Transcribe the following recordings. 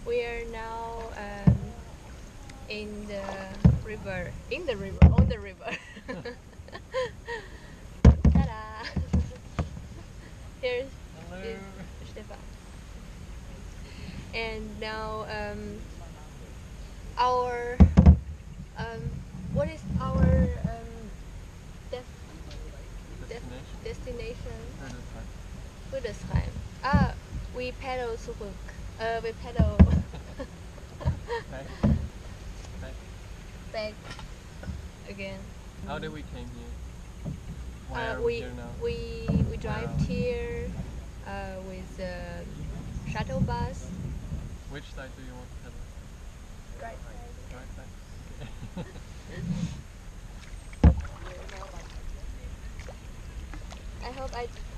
We are now in the river. On the river. Ta-da! Here's is Stefan. And now our what is our destination? Oedelsheim. We pedal zurück. We pedal back again. How did we came here? Why are we here now? we drive here with a shuttle bus. Which side do you want to pedal? Right side. Right side. I hope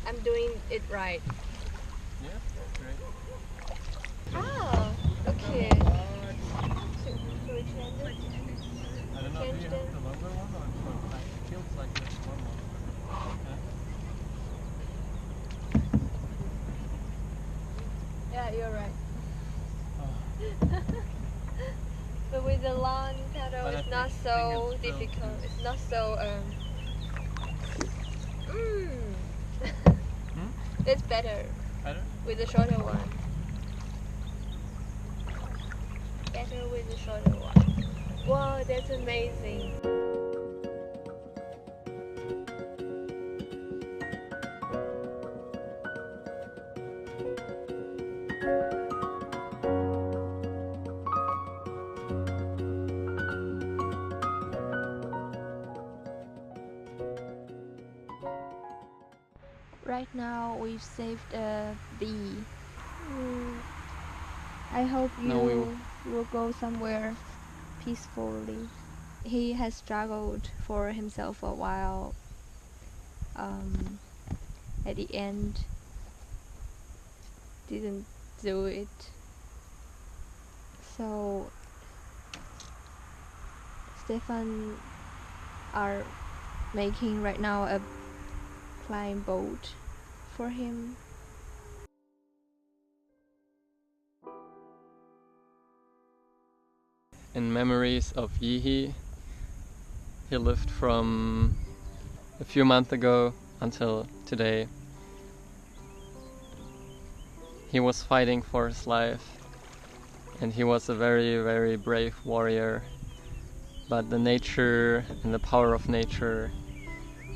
I'm doing it right. Yeah, great. Oh, okay. Should we change it? I don't know, do you have the longer one or the short one? It feels like there's one more. Yeah, you're right. Oh. But with the long pedal, But it's not so difficult. It's not so It's better. Better? With the shorter one. Better with the shorter one. Wow, that's amazing. Right now we've saved a bee. I hope you will go somewhere peacefully. He has struggled for himself for a while. At the end, didn't do it. So Stefan are making right now a climb boat for him. In memories of Yihi, he lived from a few months ago until today. He was fighting for his life and he was a very, very brave warrior, but the nature and the power of nature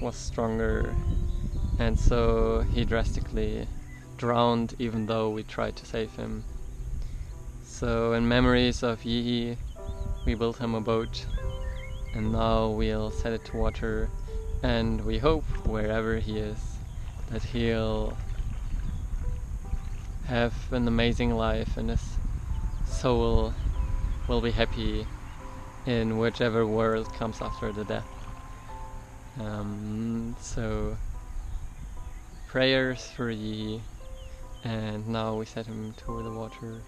was stronger, and so he drastically drowned even though we tried to save him. So in memories of Yihi, we built him a boat and now we'll set it to water, and we hope wherever he is that he'll have an amazing life and his soul will be happy in whichever world comes after the death. So prayers for Yi, and now we set him to the water.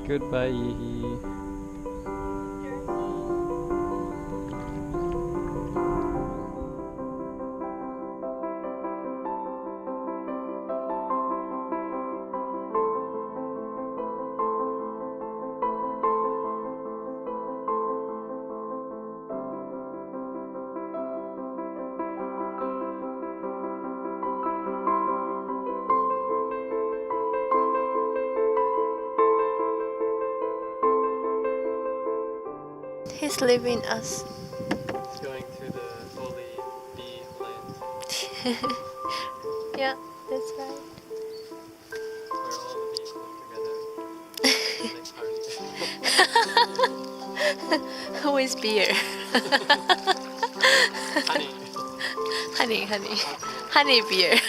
Goodbye, Yi. He's leaving us. He's going to the holy bee land. Yeah, that's right. Where all the bees live together. Who is beer? Honey. Honey beer.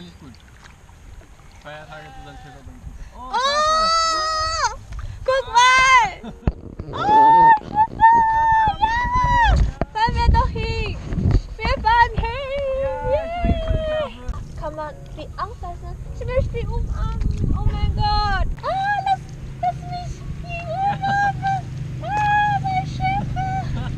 finde ich gut. Feiertage sind dann schön aber gut. Oh! Guck mal! Oh, fahren wir doch hin! Wir fahren hin! Kann man die aufpassen? Ich will sie umarmen! Oh mein Gott! Ah, lass mich ihn umarmen! Ah, mein Schäfer!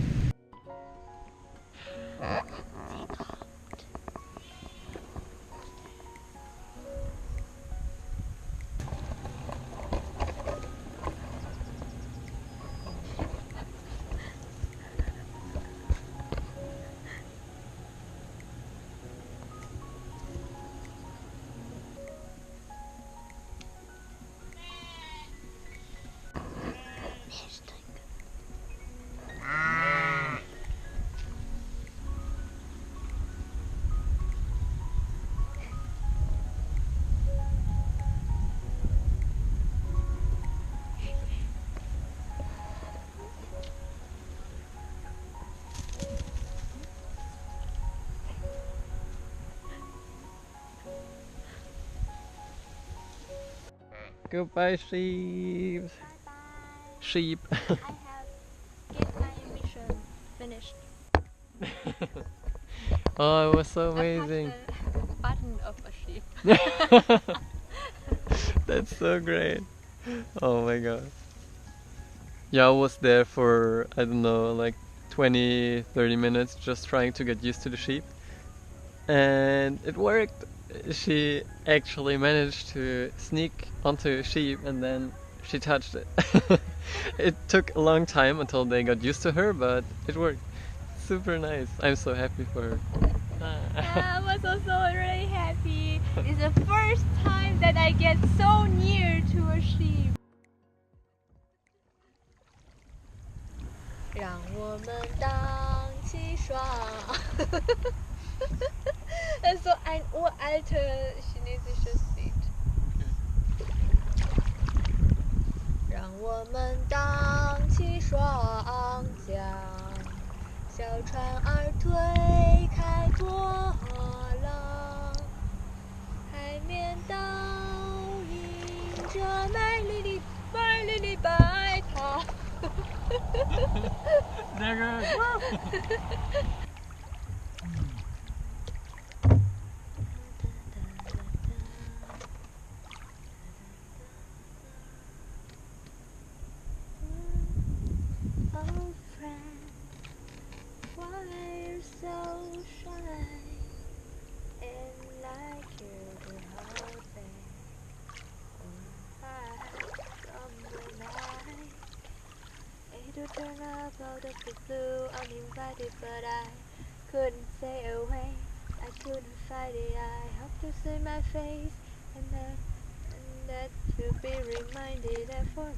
Goodbye, sheep. Sheep. I have get my mission finished. Oh, it was so I amazing. pressed the button of a sheep. That's so great. Oh my god. Yeah, I was there for, I don't know, like 20-30 minutes just trying to get used to the sheep. And it worked. She actually managed to sneak onto a sheep and then she touched it. It took a long time until they got used to her, but it worked. Super nice. I'm so happy for her. I was also really happy. It's the first time that I get so near to a sheep. 让我们荡起双。Also ein uralter chinesisches Lied. 让我们荡起双桨，小船儿推开波浪，海面倒映着美丽的白塔。Sehr gut. Oh friend, why you so shy and like you the whole day? From the night, to turn up out of the blue, uninvited, but I couldn't stay away. I couldn't fight it. I hope to see my face, and that to be reminded that for me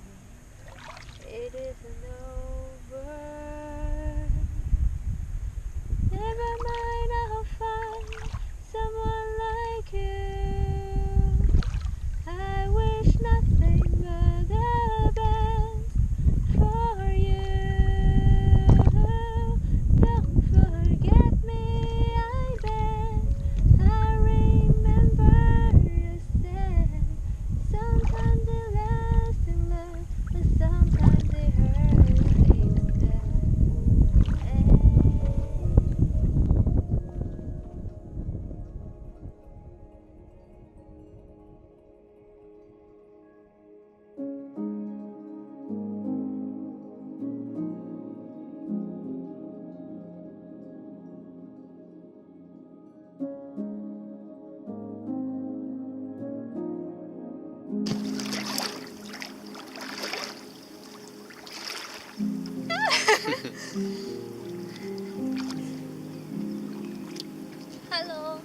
it isn't over. Never mind, I'll find someone like you. I wish nothing but the best for you. Don't forget me, I beg. I remember you said sometimes it lasts in love, but sometimes it hurts instead. Hello.